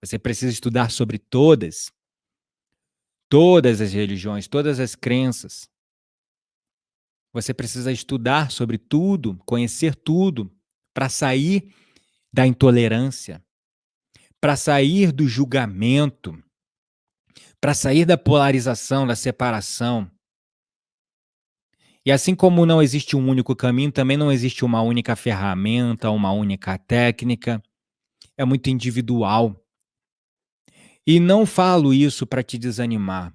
Você precisa estudar sobre todas as religiões, todas as crenças. Você precisa estudar sobre tudo, conhecer tudo, para sair da intolerância, para sair do julgamento, para sair da polarização, da separação. E assim como não existe um único caminho, também não existe uma única ferramenta, uma única técnica. É muito individual. E não falo isso para te desanimar.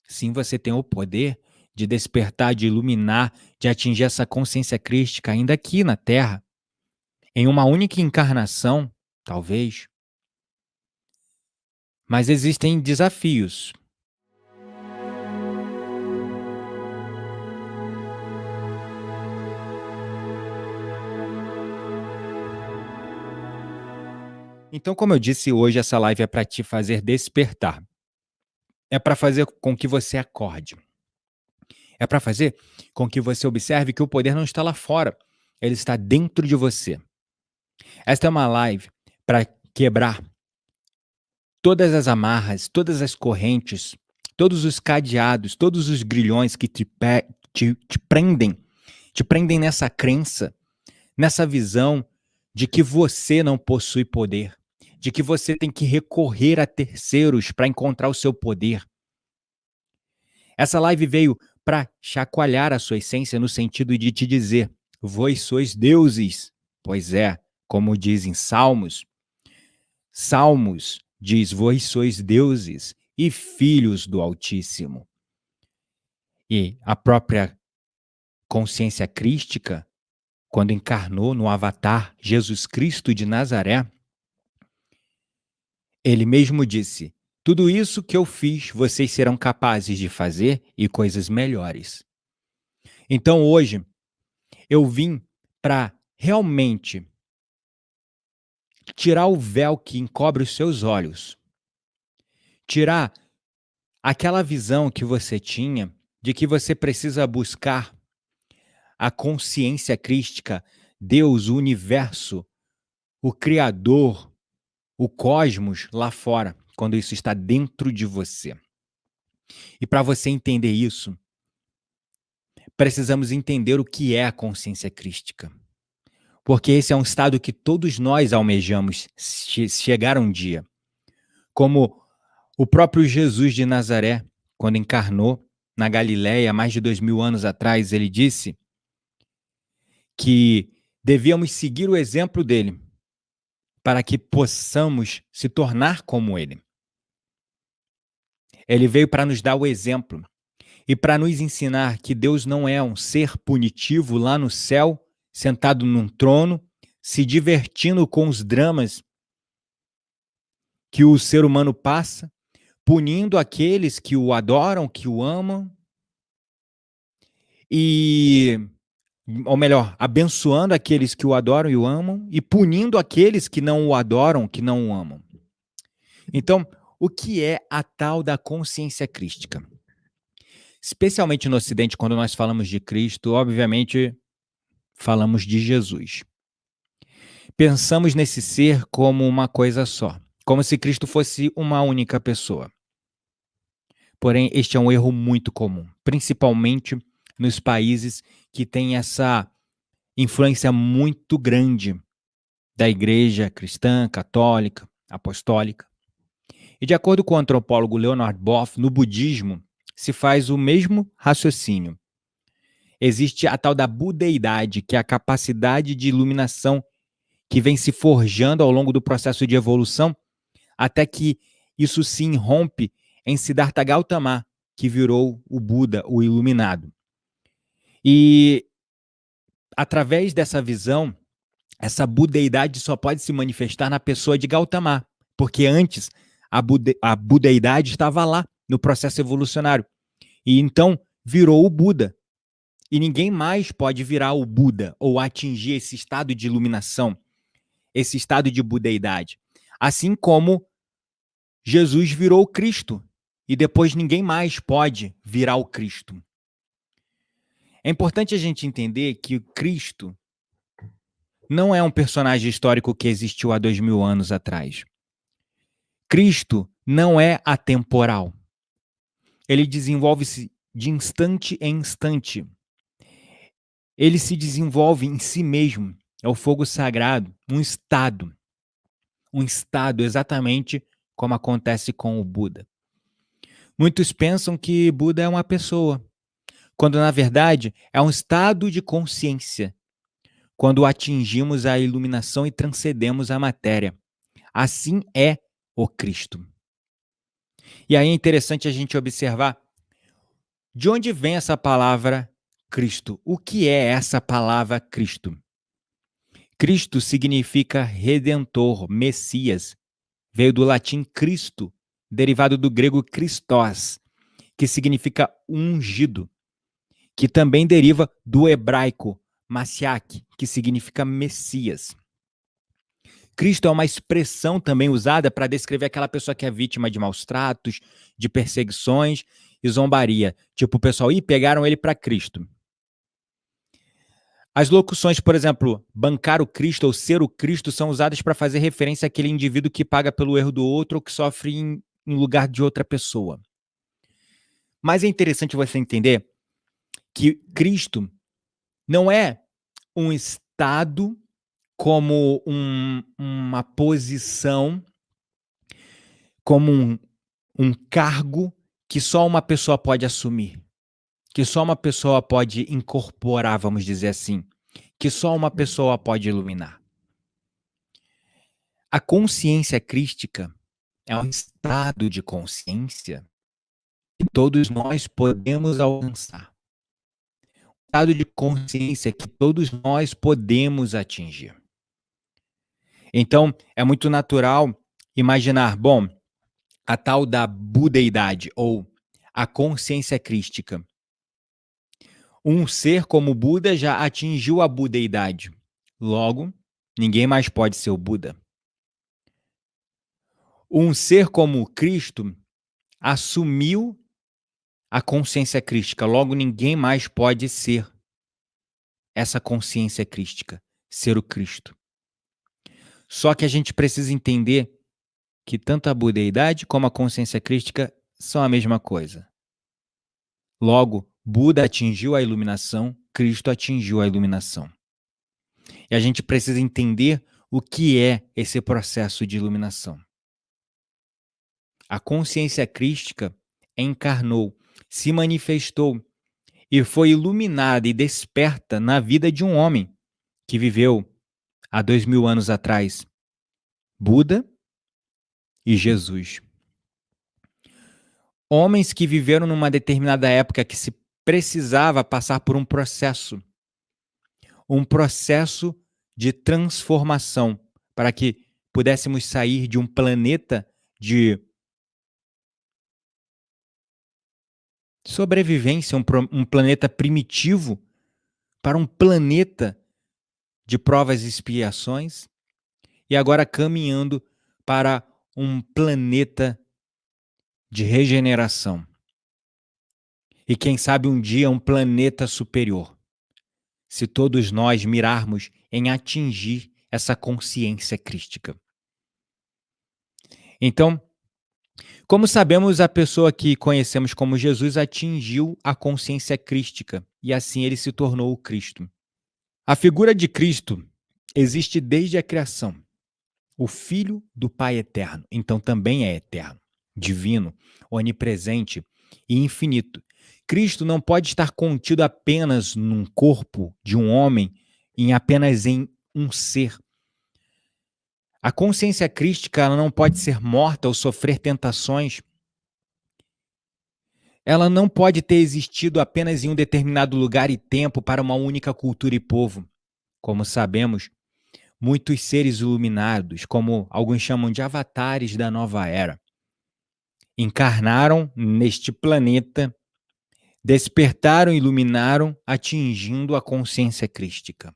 Sim, você tem o poder de despertar, de iluminar, de atingir essa consciência crística ainda aqui na Terra, em uma única encarnação, talvez. Mas existem desafios. Então, como eu disse, hoje essa live é para te fazer despertar. É para fazer com que você acorde. É para fazer com que você observe que o poder não está lá fora, ele está dentro de você. Esta é uma live para quebrar todas as amarras, todas as correntes, todos os cadeados, todos os grilhões que te prendem nessa crença, nessa visão de que você não possui poder, de que você tem que recorrer a terceiros para encontrar o seu poder. Essa live veio para chacoalhar a sua essência no sentido de te dizer: vós sois deuses. Pois é, como dizem Salmos diz: vós sois deuses e filhos do Altíssimo. E a própria consciência crística, quando encarnou no avatar Jesus Cristo de Nazaré, ele mesmo disse: tudo isso que eu fiz, vocês serão capazes de fazer e coisas melhores. Então hoje eu vim para realmente tirar o véu que encobre os seus olhos, tirar aquela visão que você tinha de que você precisa buscar a consciência crística, Deus, o universo, o Criador, o cosmos lá fora, quando isso está dentro de você. E para você entender isso, precisamos entender o que é a consciência crística. Porque esse é um estado que todos nós almejamos chegar um dia. Como o próprio Jesus de Nazaré, quando encarnou na Galileia, mais de 2000 anos atrás, ele disse que devíamos seguir o exemplo dele para que possamos se tornar como ele. Ele veio para nos dar o exemplo e para nos ensinar que Deus não é um ser punitivo lá no céu, sentado num trono, se divertindo com os dramas que o ser humano passa, punindo aqueles que o adoram, que o amam, ou melhor, abençoando aqueles que o adoram e o amam, e punindo aqueles que não o adoram, que não o amam. Então, o que é a tal da consciência crística? Especialmente no Ocidente, quando nós falamos de Cristo, obviamente falamos de Jesus. Pensamos nesse ser como uma coisa só, como se Cristo fosse uma única pessoa. Porém, este é um erro muito comum, principalmente nos países que têm essa influência muito grande da igreja cristã, católica, apostólica. E de acordo com o antropólogo Leonard Boff, no budismo se faz o mesmo raciocínio. Existe a tal da budeidade, que é a capacidade de iluminação que vem se forjando ao longo do processo de evolução, até que isso se irrompe em Siddhartha Gautama, que virou o Buda, o iluminado. E através dessa visão, essa budeidade só pode se manifestar na pessoa de Gautama, porque antes a budeidade estava lá no processo evolucionário. E então virou o Buda. E ninguém mais pode virar o Buda ou atingir esse estado de iluminação, esse estado de budeidade. Assim como Jesus virou o Cristo e depois ninguém mais pode virar o Cristo. É importante a gente entender que o Cristo não é um personagem histórico que existiu há 2000 anos atrás. Cristo não é atemporal. Ele desenvolve-se de instante em instante. Ele se desenvolve em si mesmo. É o fogo sagrado, um estado. Um estado exatamente como acontece com o Buda. Muitos pensam que Buda é uma pessoa, quando na verdade é um estado de consciência, quando atingimos a iluminação e transcendemos a matéria. Assim é o Cristo. E aí é interessante a gente observar de onde vem essa palavra Cristo. O que é essa palavra Cristo? Cristo significa Redentor, Messias. Veio do latim Cristo, derivado do grego Christos, que significa ungido, que também deriva do hebraico Mashiach, que significa Messias. Cristo é uma expressão também usada para descrever aquela pessoa que é vítima de maus tratos, de perseguições e zombaria. Tipo, o pessoal, pegaram ele para Cristo. As locuções, por exemplo, bancar o Cristo ou ser o Cristo, são usadas para fazer referência àquele indivíduo que paga pelo erro do outro ou que sofre em lugar de outra pessoa. Mas é interessante você entender que Cristo não é um estado como uma posição, como um cargo que só uma pessoa pode assumir, que só uma pessoa pode incorporar, vamos dizer assim, que só uma pessoa pode iluminar. A consciência crística é um estado de consciência que todos nós podemos alcançar. Um estado de consciência que todos nós podemos atingir. Então, é muito natural imaginar, bom, a tal da budeidade ou a consciência crística. Um ser como Buda já atingiu a budeidade. Logo, ninguém mais pode ser o Buda. Um ser como Cristo assumiu a consciência crística. Logo, ninguém mais pode ser essa consciência crística, ser o Cristo. Só que a gente precisa entender que tanto a budeidade como a consciência crística são a mesma coisa. Logo, Buda atingiu a iluminação, Cristo atingiu a iluminação. E a gente precisa entender o que é esse processo de iluminação. A consciência crística encarnou, se manifestou e foi iluminada e desperta na vida de um homem que viveu há 2000 anos atrás, Buda e Jesus. Homens que viveram numa determinada época que se precisava passar por um processo de transformação para que pudéssemos sair de um planeta de sobrevivência, um planeta primitivo, para um planeta de provas e expiações, e agora caminhando para um planeta de regeneração. E quem sabe um dia um planeta superior, se todos nós mirarmos em atingir essa consciência crística. Então, como sabemos, a pessoa que conhecemos como Jesus atingiu a consciência crística e assim ele se tornou o Cristo. A figura de Cristo existe desde a criação. O Filho do Pai eterno, então também é eterno, divino, onipresente e infinito. Cristo não pode estar contido apenas num corpo de um homem, apenas em um ser. A consciência crística ela não pode ser morta ou sofrer tentações. Ela não pode ter existido apenas em um determinado lugar e tempo para uma única cultura e povo. Como sabemos, muitos seres iluminados, como alguns chamam de avatares da nova era, encarnaram neste planeta, despertaram e iluminaram, atingindo a consciência crística.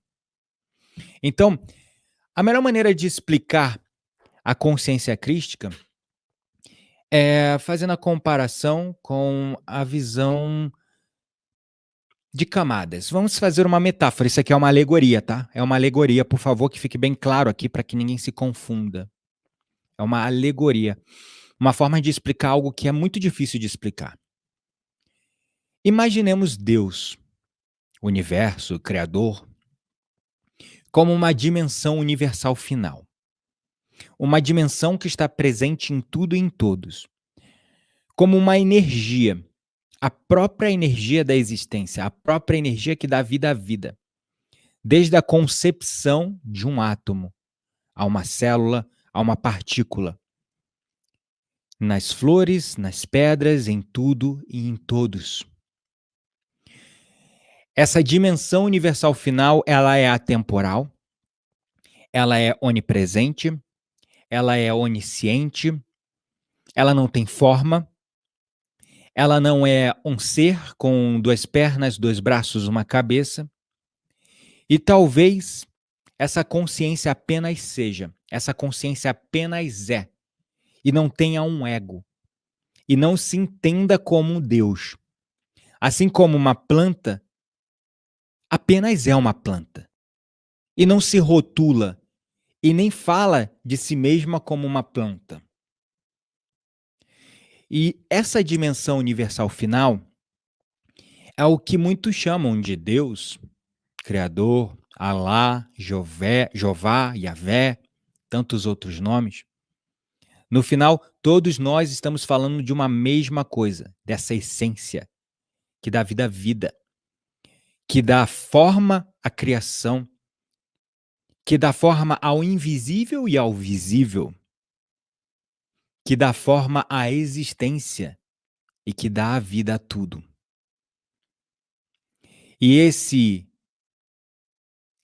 Então, a melhor maneira de explicar a consciência crística é fazendo a comparação com a visão de camadas. Vamos fazer uma metáfora. Isso aqui é uma alegoria, tá? É uma alegoria, por favor, que fique bem claro aqui para que ninguém se confunda. É uma alegoria, uma forma de explicar algo que é muito difícil de explicar. Imaginemos Deus, o universo, o Criador, como uma dimensão universal final. Uma dimensão que está presente em tudo e em todos. Como uma energia, a própria energia da existência, a própria energia que dá vida à vida. Desde a concepção de um átomo, a uma célula, a uma partícula. Nas flores, nas pedras, em tudo e em todos. Essa dimensão universal final, ela é atemporal, ela é onipresente, ela é onisciente, ela não tem forma, ela não é um ser com 2 pernas, 2 braços, uma cabeça. E talvez essa consciência apenas seja, essa consciência apenas é, e não tenha um ego, e não se entenda como um Deus. Assim como uma planta apenas é uma planta, e não se rotula, e nem fala de si mesma como uma planta. E essa dimensão universal final é o que muitos chamam de Deus, Criador, Alá, Jová, Yahvé, tantos outros nomes. No final, todos nós estamos falando de uma mesma coisa, dessa essência que dá vida à vida, que dá forma à criação, que dá forma ao invisível e ao visível, que dá forma à existência e que dá a vida a tudo. E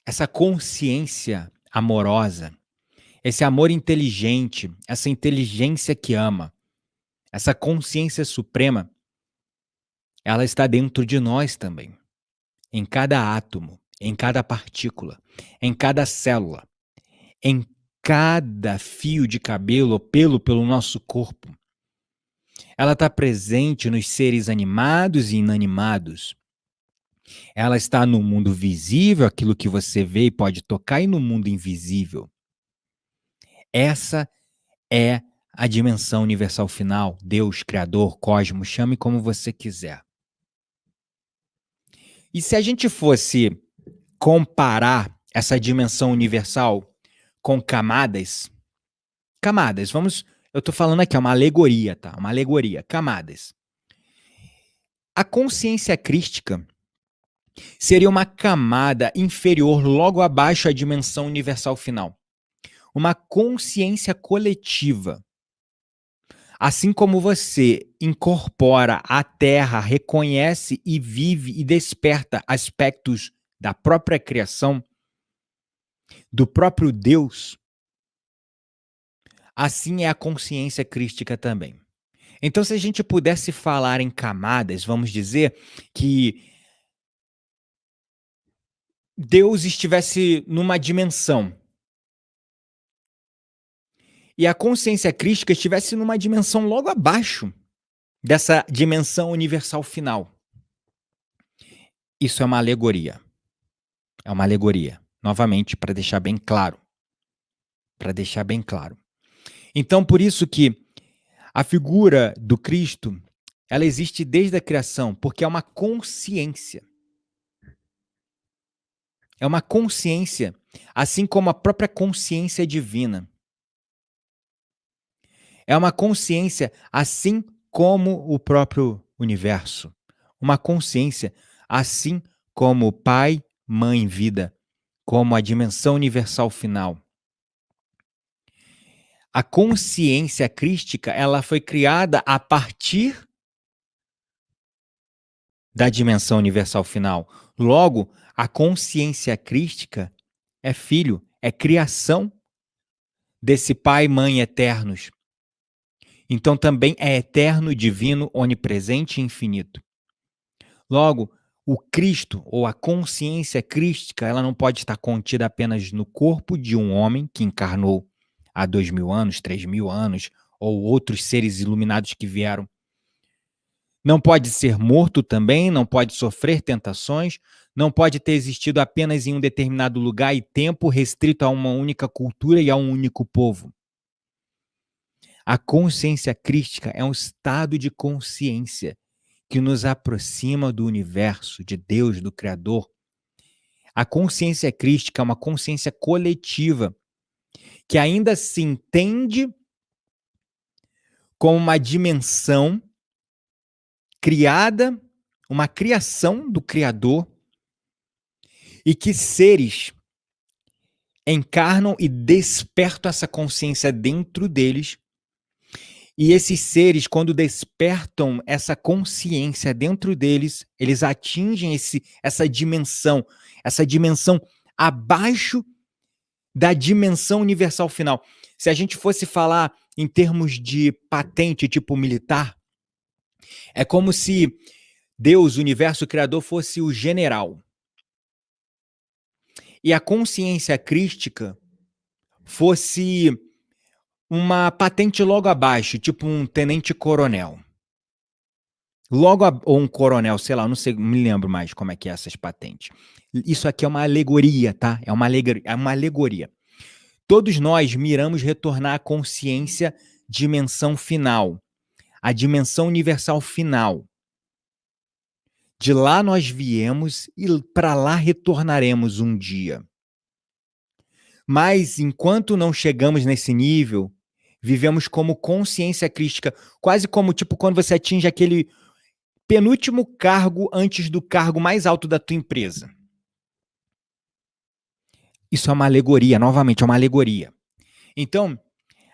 essa consciência amorosa, esse amor inteligente, essa inteligência que ama, essa consciência suprema, ela está dentro de nós também, em cada átomo, em cada partícula, em cada célula, em cada fio de cabelo ou pelo pelo nosso corpo. Ela está presente nos seres animados e inanimados. Ela está no mundo visível, aquilo que você vê e pode tocar, e no mundo invisível. Essa é a dimensão universal final, Deus, Criador, Cosmos, chame como você quiser. E se a gente fosse comparar essa dimensão universal com camadas, eu estou falando aqui, é uma alegoria, tá? Uma alegoria, camadas. A consciência crística seria uma camada inferior logo abaixo à dimensão universal final. Uma consciência coletiva. Assim como você incorpora a Terra, reconhece e vive e desperta aspectos da própria criação, do próprio Deus, assim é a consciência crística também. Então, se a gente pudesse falar em camadas, vamos dizer que Deus estivesse numa dimensão e a consciência crística estivesse numa dimensão logo abaixo dessa dimensão universal final. Isso é uma alegoria. É uma alegoria. Novamente, para deixar bem claro. Para deixar bem claro. Então, por isso que a figura do Cristo, ela existe desde a criação, porque é uma consciência. É uma consciência, assim como a própria consciência divina. É uma consciência, assim como o próprio universo. Uma consciência, assim como Pai, Mãe, Vida, como a dimensão universal final. A consciência crística, ela foi criada a partir da dimensão universal final. Logo, a consciência crística é filho, é criação desse Pai e Mãe eternos. Então também é eterno, divino, onipresente e infinito. Logo, o Cristo ou a consciência crística, ela não pode estar contida apenas no corpo de um homem que encarnou há 2000 anos, 3000 anos, ou outros seres iluminados que vieram. Não pode ser morto também, não pode sofrer tentações, não pode ter existido apenas em um determinado lugar e tempo restrito a uma única cultura e a um único povo. A consciência crística é um estado de consciência que nos aproxima do universo, de Deus, do Criador. A consciência crística é uma consciência coletiva que ainda se entende como uma dimensão criada, uma criação do Criador, e que seres encarnam e despertam essa consciência dentro deles. E esses seres, quando despertam essa consciência dentro deles, eles atingem essa dimensão abaixo da dimensão universal final. Se a gente fosse falar em termos de patente tipo militar, é como se Deus, o universo criador, fosse o general. E a consciência crística fosse uma patente logo abaixo, tipo um tenente-coronel. Ou um coronel, sei lá, não sei, não me lembro mais como é que é essas patentes. Isso aqui é uma alegoria, tá? É uma alegoria. Todos nós miramos retornar à consciência dimensão final, a dimensão universal final. De lá nós viemos e para lá retornaremos um dia. Mas enquanto não chegamos nesse nível, vivemos como consciência crística, quase como tipo quando você atinge aquele penúltimo cargo antes do cargo mais alto da tua empresa. Isso é uma alegoria, novamente, é uma alegoria. Então,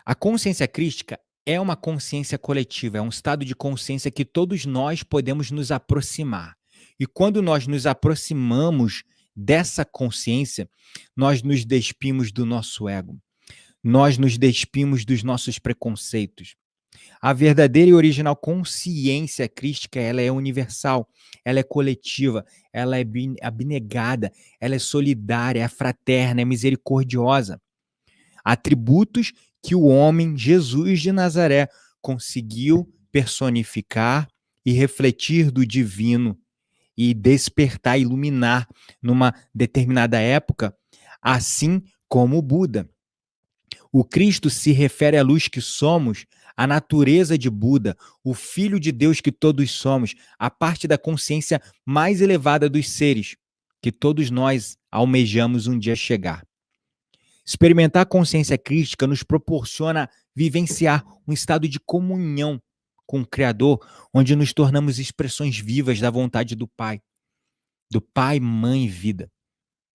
a consciência crística é uma consciência coletiva, é um estado de consciência que todos nós podemos nos aproximar. E quando nós nos aproximamos dessa consciência, nós nos despimos do nosso ego. Nós nos despimos dos nossos preconceitos. A verdadeira e original consciência crística, ela é universal, ela é coletiva, ela é abnegada, ela é solidária, é fraterna, é misericordiosa. Atributos que o homem Jesus de Nazaré conseguiu personificar e refletir do divino e despertar, iluminar numa determinada época, assim como o Buda. O Cristo se refere à luz que somos, à natureza de Buda, o Filho de Deus que todos somos, a parte da consciência mais elevada dos seres, que todos nós almejamos um dia chegar. Experimentar a consciência crística nos proporciona vivenciar um estado de comunhão com o Criador, onde nos tornamos expressões vivas da vontade do Pai, Mãe e Vida,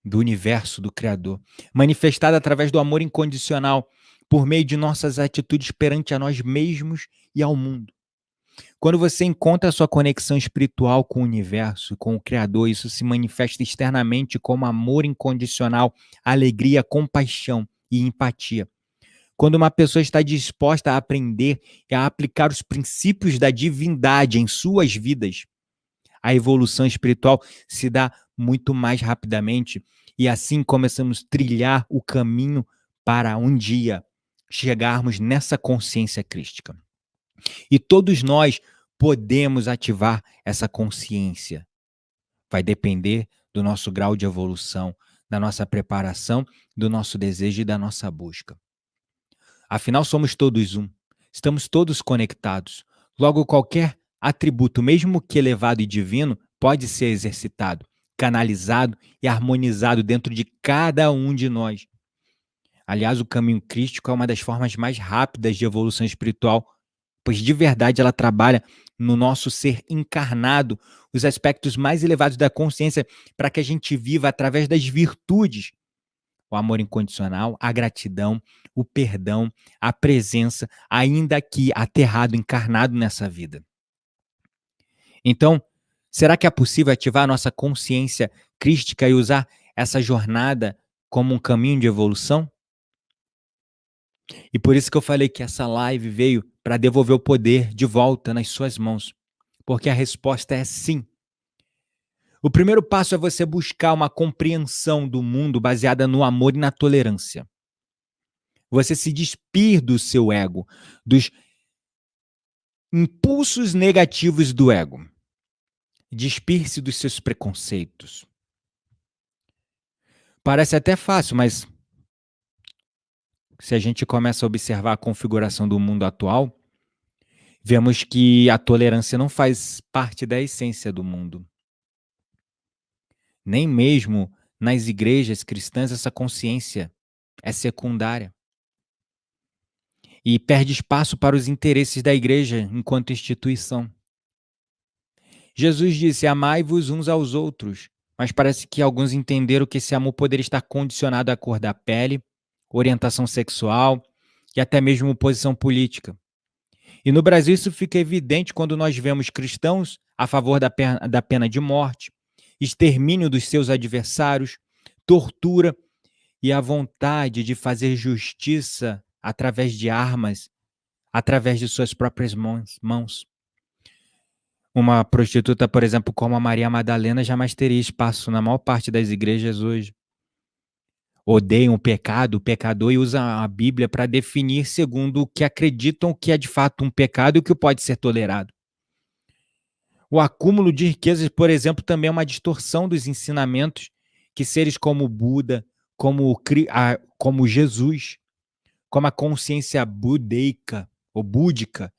do universo, do Criador, manifestada através do amor incondicional, por meio de nossas atitudes perante a nós mesmos e ao mundo. Quando você encontra a sua conexão espiritual com o universo, com o Criador, isso se manifesta externamente como amor incondicional, alegria, compaixão e empatia. Quando uma pessoa está disposta a aprender e a aplicar os princípios da divindade em suas vidas, a evolução espiritual se dá muito mais rapidamente e assim começamos a trilhar o caminho para um dia chegarmos nessa consciência crística. E todos nós podemos ativar essa consciência. Vai depender do nosso grau de evolução, da nossa preparação, do nosso desejo e da nossa busca. Afinal, somos todos um. Estamos todos conectados. Logo, qualquer atributo, mesmo que elevado e divino, pode ser exercitado, canalizado e harmonizado dentro de cada um de nós. Aliás, o caminho crístico é uma das formas mais rápidas de evolução espiritual, pois de verdade ela trabalha no nosso ser encarnado os aspectos mais elevados da consciência para que a gente viva através das virtudes. O amor incondicional, a gratidão, o perdão, a presença, ainda aqui aterrado, encarnado nessa vida. Então, será que é possível ativar a nossa consciência crística e usar essa jornada como um caminho de evolução? E por isso que eu falei que essa live veio para devolver o poder de volta nas suas mãos. Porque a resposta é sim. O primeiro passo é você buscar uma compreensão do mundo baseada no amor e na tolerância. Você se despir do seu ego, dos impulsos negativos do ego. Despir-se dos seus preconceitos. Parece até fácil, mas se a gente começa a observar a configuração do mundo atual, vemos que a tolerância não faz parte da essência do mundo. Nem mesmo nas igrejas cristãs essa consciência é secundária e perde espaço para os interesses da igreja enquanto instituição. Jesus disse: amai-vos uns aos outros, mas parece que alguns entenderam que esse amor poderia estar condicionado à cor da pele, orientação sexual e até mesmo posição política. E no Brasil isso fica evidente quando nós vemos cristãos a favor da pena de morte, extermínio dos seus adversários, tortura e a vontade de fazer justiça através de armas, através de suas próprias mãos. Uma prostituta, por exemplo, como a Maria Madalena, jamais teria espaço na maior parte das igrejas hoje. Odeiam o pecado, o pecador, e usam a Bíblia para definir segundo o que acreditam que é de fato um pecado e o que pode ser tolerado. O acúmulo de riquezas, por exemplo, também é uma distorção dos ensinamentos que seres como Buda, como Jesus, como a consciência budeica ou búdica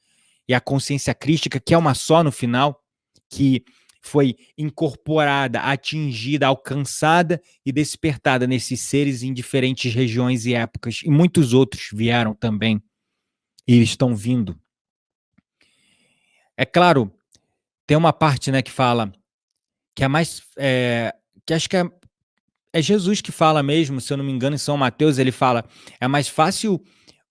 e a consciência crística, que é uma só no final, que foi incorporada, atingida, alcançada e despertada nesses seres em diferentes regiões e épocas. E muitos outros vieram também e estão vindo. É claro, tem uma parte, né, que fala que é mais... que acho que é Jesus que fala mesmo, se eu não me engano, em São Mateus, ele fala: é mais fácil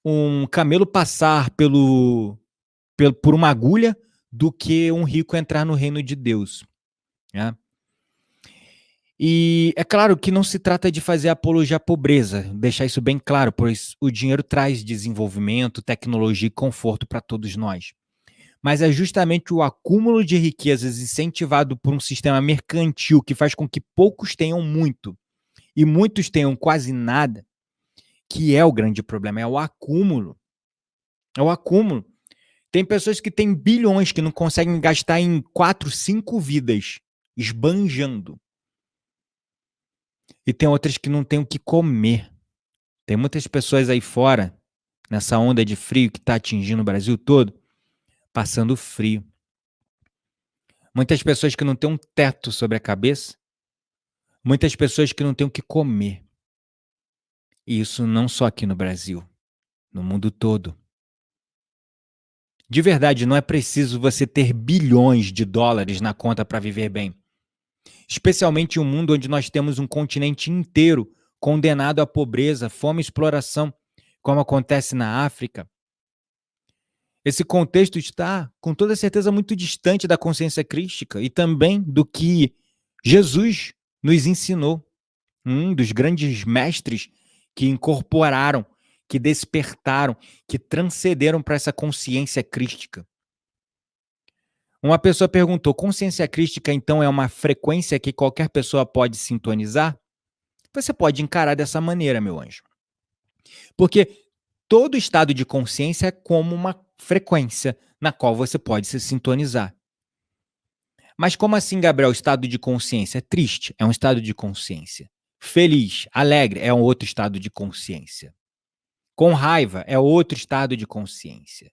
um camelo passar por uma agulha do que um rico entrar no reino de Deus, né? E é claro que não se trata de fazer apologia à pobreza, deixar isso bem claro, pois o dinheiro traz desenvolvimento, tecnologia e conforto para todos nós. Mas é justamente o acúmulo de riquezas incentivado por um sistema mercantil que faz com que poucos tenham muito e muitos tenham quase nada, que é o grande problema, é o acúmulo. É o acúmulo. Tem pessoas que têm bilhões que não conseguem gastar em 4, 5 vidas, esbanjando. E tem outras que não têm o que comer. Tem muitas pessoas aí fora, nessa onda de frio que está atingindo o Brasil todo, passando frio. Muitas pessoas que não têm um teto sobre a cabeça. Muitas pessoas que não têm o que comer. E isso não só aqui no Brasil, no mundo todo. De verdade, não é preciso você ter bilhões de dólares na conta para viver bem. Especialmente em um mundo onde nós temos um continente inteiro condenado à pobreza, fome e exploração, como acontece na África. Esse contexto está, com toda certeza, muito distante da consciência crística e também do que Jesus nos ensinou. Um dos grandes mestres que incorporaram, que despertaram, que transcenderam para essa consciência crística. Uma pessoa perguntou: consciência crística então é uma frequência que qualquer pessoa pode sintonizar? Você pode encarar dessa maneira, meu anjo. Porque todo estado de consciência é como uma frequência na qual você pode se sintonizar. Mas como assim, Gabriel, estado de consciência? Triste é um estado de consciência. Feliz, alegre é um outro estado de consciência. Com raiva é outro estado de consciência.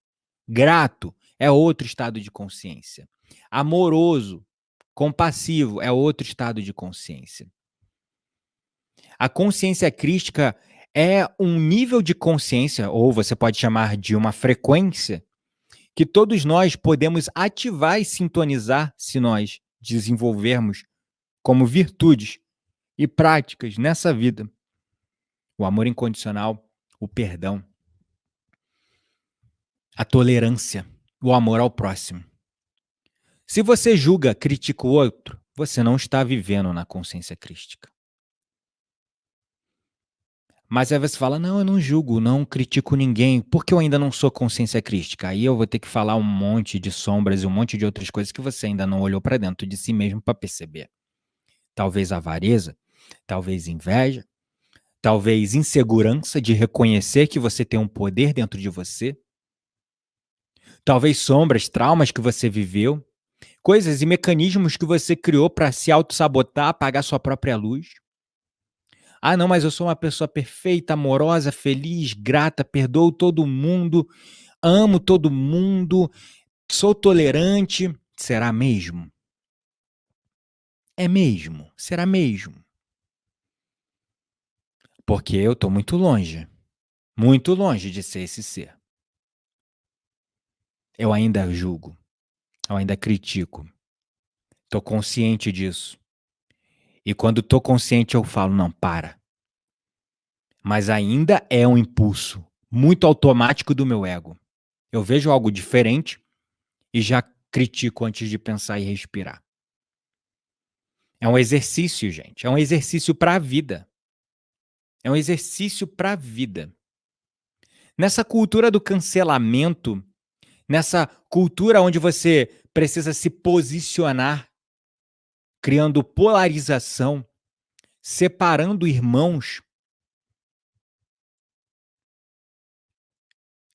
Grato é outro estado de consciência. Amoroso, compassivo é outro estado de consciência. A consciência crística é um nível de consciência, ou você pode chamar de uma frequência, que todos nós podemos ativar e sintonizar se nós desenvolvermos como virtudes e práticas nessa vida. O amor incondicional, o perdão, a tolerância, o amor ao próximo. Se você julga, critica o outro, você não está vivendo na consciência crística. Mas aí você fala: não, eu não julgo, não critico ninguém, porque eu ainda não sou consciência crística. Aí eu vou ter que falar um monte de sombras e um monte de outras coisas que você ainda não olhou para dentro de si mesmo para perceber. Talvez avareza, talvez inveja, talvez insegurança de reconhecer que você tem um poder dentro de você. Talvez sombras, traumas que você viveu, coisas e mecanismos que você criou para se auto-sabotar, apagar sua própria luz. Ah, não, mas eu sou uma pessoa perfeita, amorosa, feliz, grata, perdoo todo mundo, amo todo mundo, sou tolerante. Será mesmo? É mesmo? Será mesmo? Porque eu estou muito longe de ser esse ser. Eu ainda julgo, eu ainda critico, estou consciente disso. E quando estou consciente, eu falo: não, para. Mas ainda é um impulso muito automático do meu ego. Eu vejo algo diferente e já critico antes de pensar e respirar. É um exercício, gente. É um exercício para a vida. É um exercício para a vida. Nessa cultura do cancelamento, nessa cultura onde você precisa se posicionar, criando polarização, separando irmãos.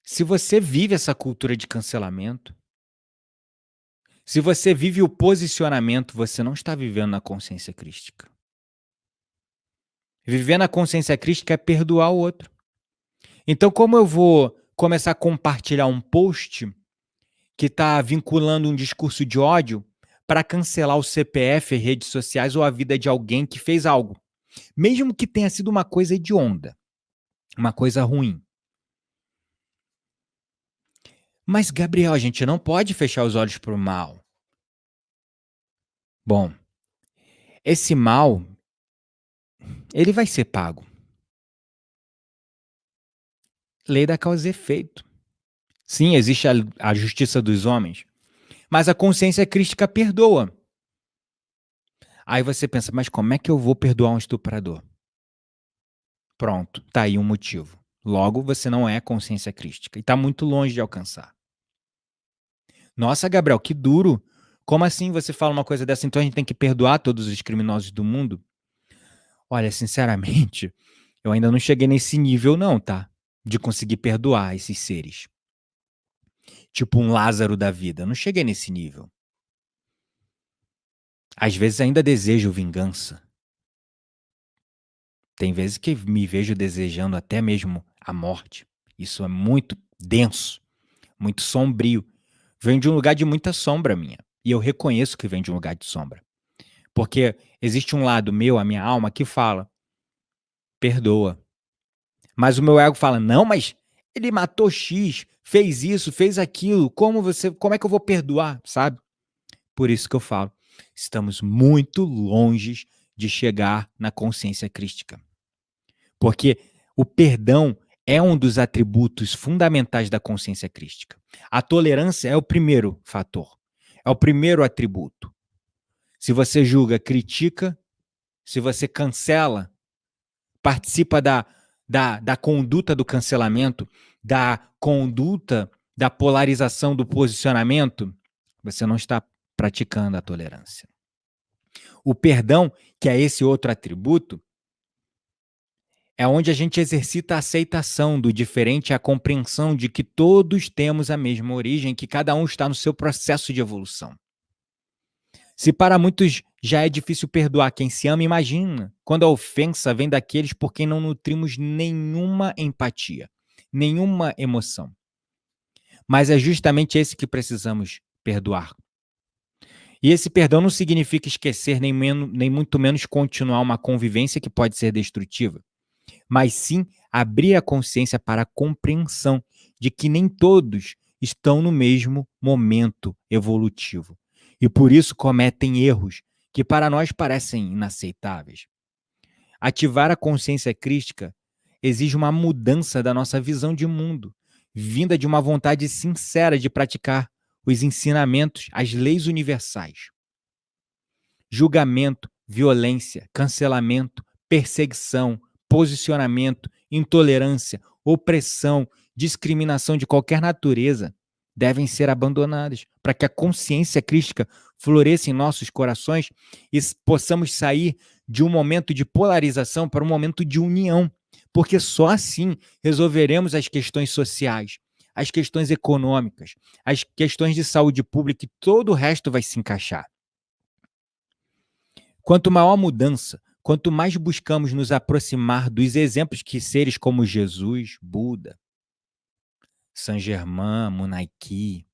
Se você vive essa cultura de cancelamento, se você vive o posicionamento, você não está vivendo na consciência crística. Viver na consciência crística é perdoar o outro. Então, como eu vou começar a compartilhar um post que está vinculando um discurso de ódio para cancelar o CPF, redes sociais ou a vida de alguém que fez algo, mesmo que tenha sido uma coisa hedionda, uma coisa ruim? Mas, Gabriel, a gente não pode fechar os olhos para o mal. Bom, esse mal, ele vai ser pago. Lei da causa e efeito. Sim, existe a justiça dos homens, mas a consciência crística perdoa. Aí você pensa, mas como é que eu vou perdoar um estuprador? Pronto, tá aí um motivo. Logo, você não é consciência crística e está muito longe de alcançar. Nossa, Gabriel, que duro. Como assim você fala uma coisa dessa? Então a gente tem que perdoar todos os criminosos do mundo? Olha, sinceramente, eu ainda não cheguei nesse nível não, tá? De conseguir perdoar esses seres. Tipo um Lázaro da vida. Eu não cheguei nesse nível. Às vezes ainda desejo vingança. Tem vezes que me vejo desejando até mesmo a morte. Isso é muito denso, muito sombrio. Vem de um lugar de muita sombra minha. E eu reconheço que vem de um lugar de sombra. Porque existe um lado meu, a minha alma, que fala: perdoa. Mas o meu ego fala: não, mas ele matou X, fez isso, fez aquilo. Como é que eu vou perdoar, sabe? Por isso que eu falo, estamos muito longe de chegar na consciência crística. Porque o perdão é um dos atributos fundamentais da consciência crística. A tolerância é o primeiro fator, é o primeiro atributo. Se você julga, critica, se você cancela, participa da conduta do cancelamento, da conduta da polarização do posicionamento, você não está praticando a tolerância. O perdão, que é esse outro atributo, é onde a gente exercita a aceitação do diferente e a compreensão de que todos temos a mesma origem, que cada um está no seu processo de evolução. Se para muitos já é difícil perdoar quem se ama, imagina quando a ofensa vem daqueles por quem não nutrimos nenhuma empatia, nenhuma emoção. Mas é justamente esse que precisamos perdoar. E esse perdão não significa esquecer, nem muito menos continuar uma convivência que pode ser destrutiva, mas sim abrir a consciência para a compreensão de que nem todos estão no mesmo momento evolutivo e por isso cometem erros que para nós parecem inaceitáveis. Ativar a consciência crística exige uma mudança da nossa visão de mundo, vinda de uma vontade sincera de praticar os ensinamentos, as leis universais. Julgamento, violência, cancelamento, perseguição, posicionamento, intolerância, opressão, discriminação de qualquer natureza devem ser abandonadas para que a consciência crística floresça em nossos corações e possamos sair de um momento de polarização para um momento de união, porque só assim resolveremos as questões sociais, as questões econômicas, as questões de saúde pública e todo o resto vai se encaixar. Quanto maior a mudança, quanto mais buscamos nos aproximar dos exemplos que seres como Jesus, Buda, Saint Germain, Monarque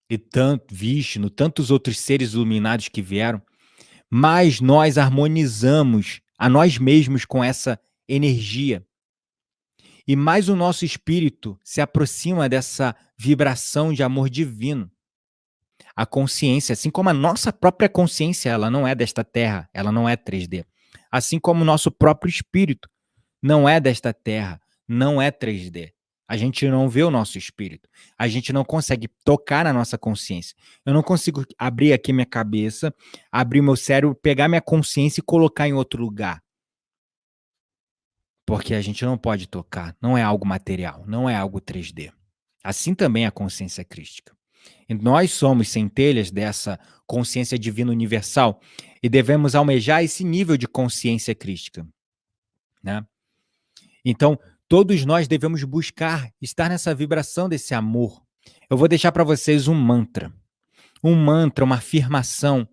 e Vishnu, tantos outros seres iluminados que vieram, mais nós harmonizamos a nós mesmos com essa energia. E mais o nosso espírito se aproxima dessa vibração de amor divino. A consciência, assim como a nossa própria consciência, ela não é desta terra, ela não é 3D. Assim como o nosso próprio espírito não é desta terra, não é 3D. A gente não vê o nosso espírito. A gente não consegue tocar na nossa consciência. Eu não consigo abrir aqui minha cabeça, abrir meu cérebro, pegar minha consciência e colocar em outro lugar. Porque a gente não pode tocar, não é algo material, não é algo 3D. Assim também é a consciência crística. E nós somos centelhas dessa consciência divina universal e devemos almejar esse nível de consciência crística, né? Então, todos nós devemos buscar estar nessa vibração desse amor. Eu vou deixar para vocês um mantra, uma afirmação,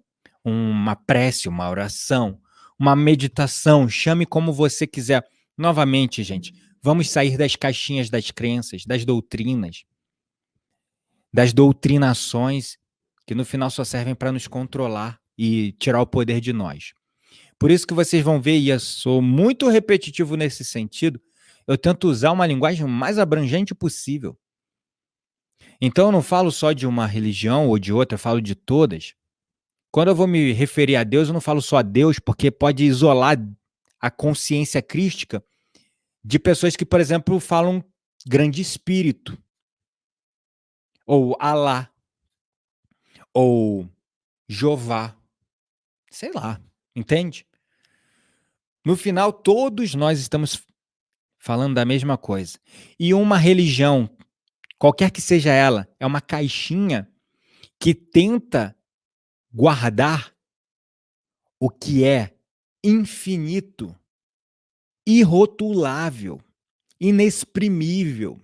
uma prece, uma oração, uma meditação, chame como você quiser. Novamente, gente, vamos sair das caixinhas das crenças, das doutrinações, que no final só servem para nos controlar e tirar o poder de nós. Por isso que vocês vão ver, e eu sou muito repetitivo nesse sentido, eu tento usar uma linguagem mais abrangente possível. Então eu não falo só de uma religião ou de outra, eu falo de todas. Quando eu vou me referir a Deus, eu não falo só a Deus, porque pode isolar a consciência crística de pessoas que, por exemplo, falam grande espírito, ou Alá, ou Jeová, sei lá, entende? No final, todos nós estamos falando da mesma coisa. E uma religião, qualquer que seja ela, é uma caixinha que tenta guardar o que é infinito, irrotulável, inexprimível.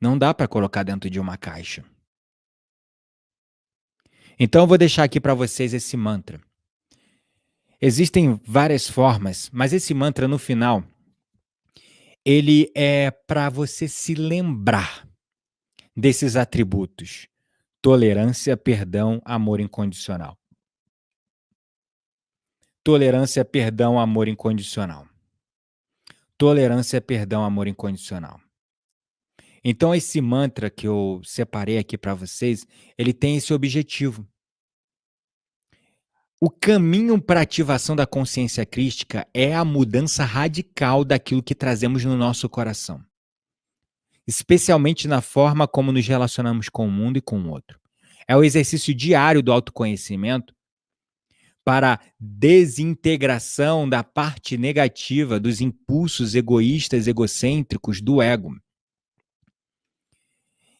Não dá para colocar dentro de uma caixa. Então eu vou deixar aqui para vocês esse mantra. Existem várias formas, mas esse mantra no final, ele é para você se lembrar desses atributos: tolerância, perdão, amor incondicional. Tolerância, perdão, amor incondicional. Tolerância, perdão, amor incondicional. Então esse mantra que eu separei aqui para vocês, ele tem esse objetivo. O caminho para a ativação da consciência crística é a mudança radical daquilo que trazemos no nosso coração, especialmente na forma como nos relacionamos com o mundo e com o outro. É o exercício diário do autoconhecimento para a desintegração da parte negativa dos impulsos egoístas, egocêntricos do ego.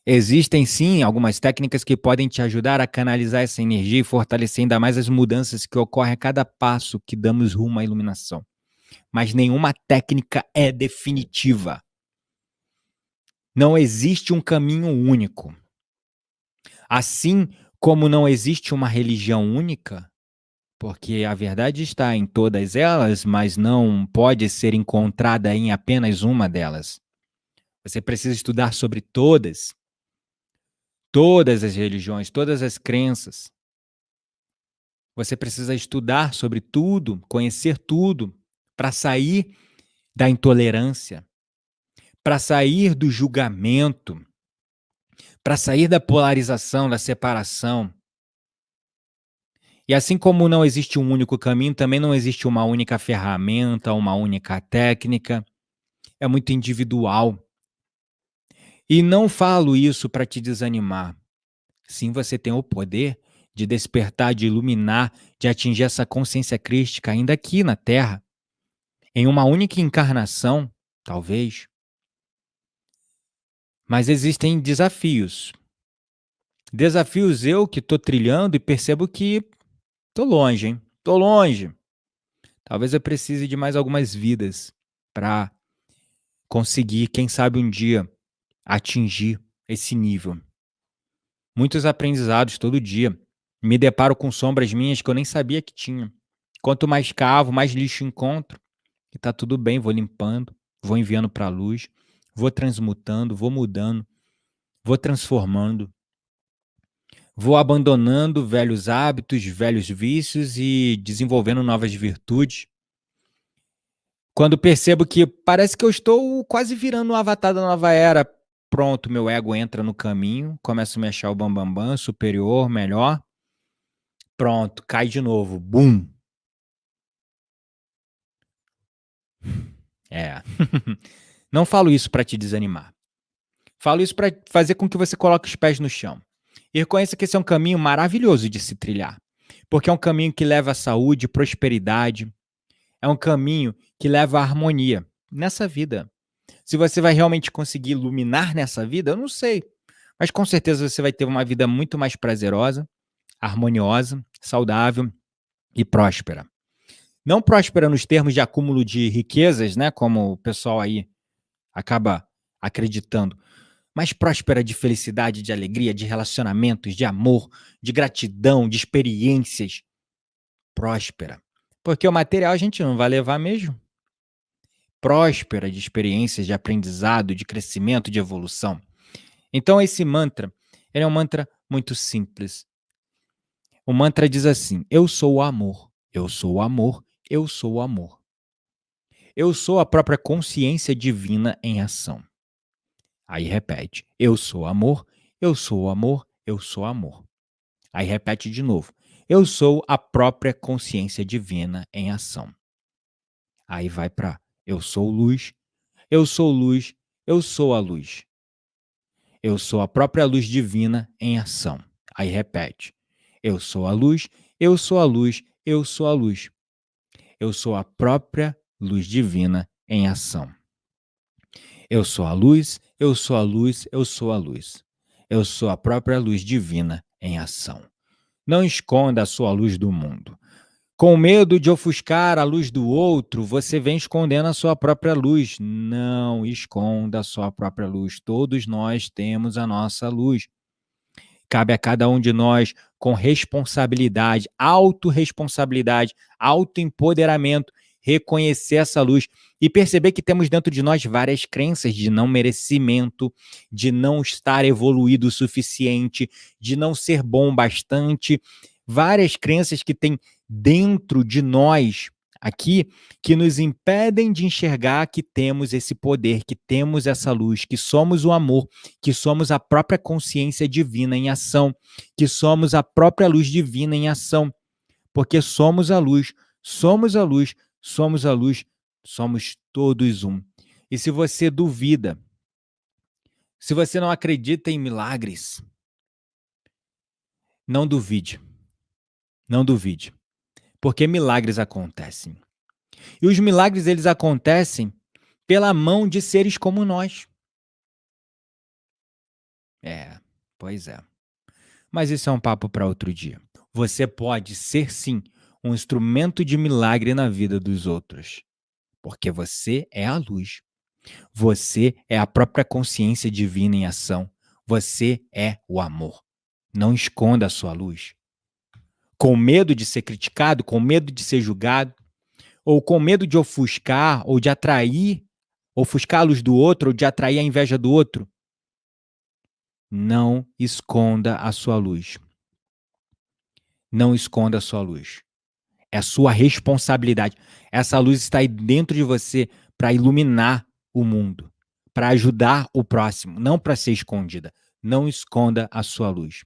Existem sim algumas técnicas que podem te ajudar a canalizar essa energia e fortalecer ainda mais as mudanças que ocorrem a cada passo que damos rumo à iluminação. Mas nenhuma técnica é definitiva. Não existe um caminho único. Assim como não existe uma religião única, porque a verdade está em todas elas, mas não pode ser encontrada em apenas uma delas. Você precisa estudar sobre todas as religiões, todas as crenças. Você precisa estudar sobre tudo, conhecer tudo, para sair da intolerância, para sair do julgamento, para sair da polarização, da separação. E assim como não existe um único caminho, também não existe uma única ferramenta, uma única técnica. É muito individual. E não falo isso para te desanimar. Sim, você tem o poder de despertar, de iluminar, de atingir essa consciência crística ainda aqui na Terra, em uma única encarnação, talvez. Mas existem desafios. Desafios eu que estou trilhando e percebo que estou longe, hein? Estou longe. Talvez eu precise de mais algumas vidas para conseguir, quem sabe um dia, atingir esse nível. Muitos aprendizados todo dia. Me deparo com sombras minhas que eu nem sabia que tinha. Quanto mais cavo, mais lixo encontro. E tá tudo bem, vou limpando, vou enviando para a luz, vou transmutando, vou mudando, vou transformando, vou abandonando velhos hábitos, velhos vícios e desenvolvendo novas virtudes. Quando percebo que parece que eu estou quase virando um avatar da nova era, pronto, meu ego entra no caminho, começo a me achar o bambambam, superior, melhor. Pronto, cai de novo, bum. É. Não falo isso para te desanimar. Falo isso para fazer com que você coloque os pés no chão. E reconheça que esse é um caminho maravilhoso de se trilhar, porque é um caminho que leva à saúde, prosperidade, é um caminho que leva à harmonia nessa vida. Se você vai realmente conseguir iluminar nessa vida, eu não sei, mas com certeza você vai ter uma vida muito mais prazerosa, harmoniosa, saudável e próspera. Não próspera nos termos de acúmulo de riquezas, né, como o pessoal aí acaba acreditando, mas próspera de felicidade, de alegria, de relacionamentos, de amor, de gratidão, de experiências. Próspera. Porque o material a gente não vai levar mesmo. Próspera de experiências, de aprendizado, de crescimento, de evolução. Então esse mantra, ele é um mantra muito simples. O mantra diz assim: eu sou o amor, eu sou o amor, eu sou o amor. Eu sou a própria consciência divina em ação. Aí repete: eu sou amor, eu sou amor, eu sou amor. Aí repete de novo: eu sou a própria consciência divina em ação. Aí vai para: eu sou luz, eu sou luz, eu sou a luz. Eu sou a própria luz divina em ação. Aí repete: eu sou a luz, eu sou a luz, eu sou a luz. Eu sou a própria luz divina em ação. Eu sou a luz, eu sou a luz, eu sou a luz. Eu sou a própria luz divina em ação. Não esconda a sua luz do mundo. Com medo de ofuscar a luz do outro, você vem escondendo a sua própria luz. Não esconda a sua própria luz. Todos nós temos a nossa luz. Cabe a cada um de nós, com responsabilidade, autorresponsabilidade, autoempoderamento, reconhecer essa luz e perceber que temos dentro de nós várias crenças de não merecimento, de não estar evoluído o suficiente, de não ser bom bastante, várias crenças que tem dentro de nós aqui que nos impedem de enxergar que temos esse poder, que temos essa luz, que somos o amor, que somos a própria consciência divina em ação, que somos a própria luz divina em ação, porque somos a luz, somos a luz, somos a luz, somos todos um. E se você duvida, se você não acredita em milagres, não duvide, não duvide, porque milagres acontecem. E os milagres, eles acontecem pela mão de seres como nós. É, pois é. Mas isso é um papo para outro dia. Você pode ser, sim, um instrumento de milagre na vida dos outros, porque você é a luz. Você é a própria consciência divina em ação. Você é o amor. Não esconda a sua luz. Com medo de ser criticado, com medo de ser julgado, ou com medo de ofuscar, ou de atrair, ofuscar a luz do outro, ou de atrair a inveja do outro, não esconda a sua luz. Não esconda a sua luz. É a sua responsabilidade. Essa luz está aí dentro de você para iluminar o mundo, para ajudar o próximo, não para ser escondida. Não esconda a sua luz.